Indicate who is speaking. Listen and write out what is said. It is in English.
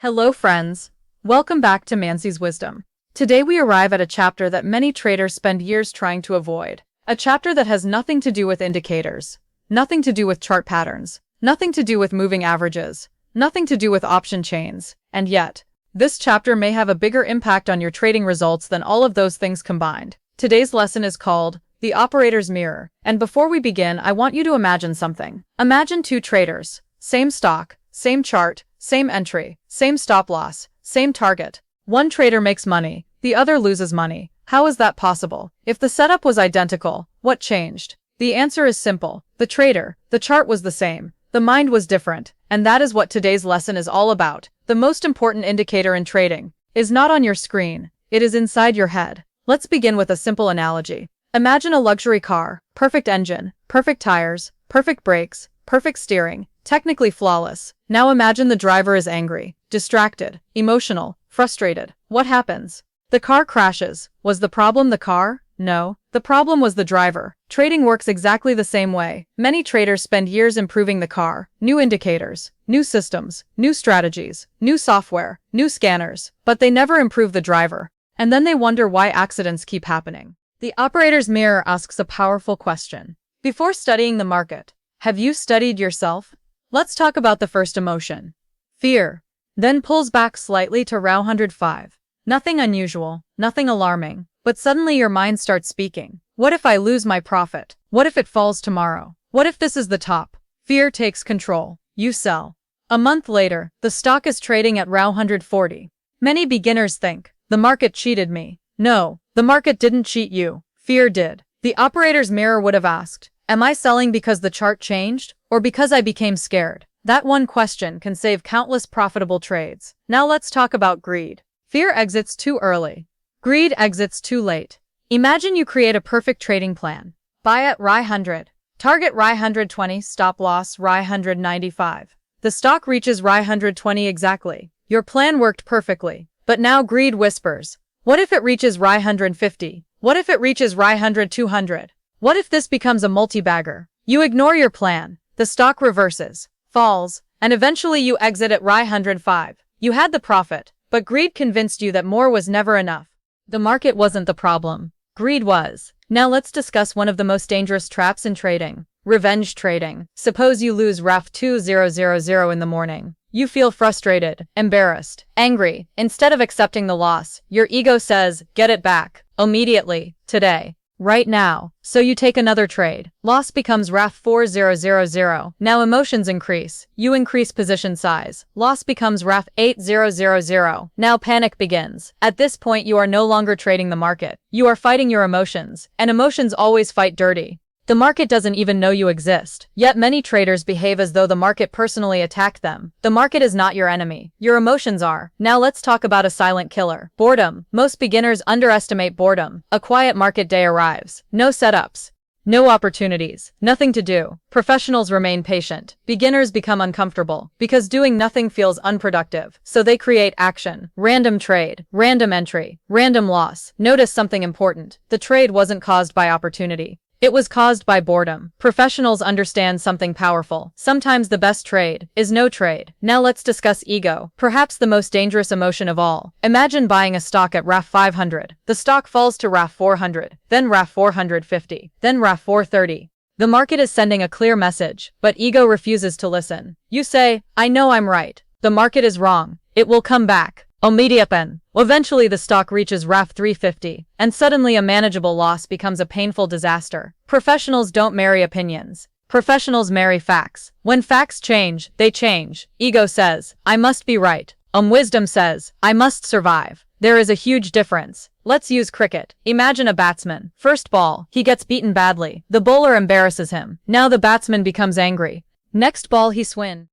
Speaker 1: Hello friends, welcome back to Mancy's Wisdom. Today we arrive at a chapter that many traders spend years trying to avoid. A chapter that has nothing to do with indicators, nothing to do with chart patterns, nothing to do with moving averages, nothing to do with option chains, and yet, this chapter may have a bigger impact on your trading results than all of those things combined. Today's lesson is called The Operator's Mirror, and before we begin I want you to imagine something. Imagine two traders, same stock, same chart, same entry, same stop loss, same target. One trader makes money, the other loses money. How is that possible? If the setup was identical, what changed? The answer is simple. The chart was the same. The mind was different, and that is what today's lesson is all about. The most important indicator in trading is not on your screen, it is inside your head. Let's begin with a simple analogy. Imagine a luxury car, perfect engine, perfect tires, perfect brakes, perfect steering, technically flawless. Now imagine the driver is angry, distracted, emotional, frustrated. What happens? The car crashes. Was the problem the car? No. The problem was the driver. Trading works exactly the same way. Many traders spend years improving the car, new indicators, new systems, new strategies, new software, new scanners, but they never improve the driver. And then they wonder why accidents keep happening. The Operator's Mirror asks a powerful question. Before studying the market, have you studied yourself? Let's talk about the first emotion. Fear. Then pulls back slightly to row 105. Nothing unusual, nothing alarming, but suddenly your mind starts speaking. What if I lose my profit? What if it falls tomorrow? What if this is the top? Fear takes control. You sell. A month later, the stock is trading at row 140. Many beginners think, the market cheated me. No, the market didn't cheat you. Fear did. The Operator's Mirror would have asked, am I selling because the chart changed, or because I became scared? That one question can save countless profitable trades. Now let's talk about greed. Fear exits too early. Greed exits too late. Imagine you create a perfect trading plan. Buy at RAI 100. Target RAI 120, stop loss RAI 195. The stock reaches RAI 120 exactly. Your plan worked perfectly. But now greed whispers. What if it reaches RAI 150? What if it reaches RAI 100 200? What if this becomes a multi-bagger? You ignore your plan. The stock reverses, falls, and eventually you exit at RAI 105. You had the profit, but greed convinced you that more was never enough. The market wasn't the problem. Greed was. Now let's discuss one of the most dangerous traps in trading. Revenge trading. Suppose you lose RAF 2000 in the morning. You feel frustrated, embarrassed, angry. Instead of accepting the loss, your ego says, get it back. Immediately. Today. Right now. So you take another trade. Loss becomes RAF 4000. Now emotions increase. You increase position size. Loss becomes RAF 8000. Now panic begins. At this point you are no longer trading the market. You are fighting your emotions. And emotions always fight dirty. The market doesn't even know you exist. Yet many traders behave as though the market personally attacked them. The market is not your enemy. Your emotions are. Now let's talk about a silent killer. Boredom. Most beginners underestimate boredom. A quiet market day arrives. No setups. No opportunities. Nothing to do. Professionals remain patient. Beginners become uncomfortable because doing nothing feels unproductive. So they create action. Random trade. Random entry. Random loss. Notice something important. The trade wasn't caused by opportunity. It was caused by boredom. Professionals understand something powerful. Sometimes the best trade is no trade. Now let's discuss ego, perhaps the most dangerous emotion of all. Imagine buying a stock at RAF 500. The stock falls to RAF 400, then RAF 450, then RAF 430. The market is sending a clear message, but ego refuses to listen. You say, I know I'm right. The market is wrong. It will come back. Immediately. Eventually the stock reaches RAF 350, and suddenly a manageable loss becomes a painful disaster. Professionals don't marry opinions. Professionals marry facts. When facts change, they change. Ego says, I must be right. Wisdom says, I must survive. There is a huge difference. Let's use cricket. Imagine a batsman. First ball, he gets beaten badly. The bowler embarrasses him. Now the batsman becomes angry. Next ball he swings.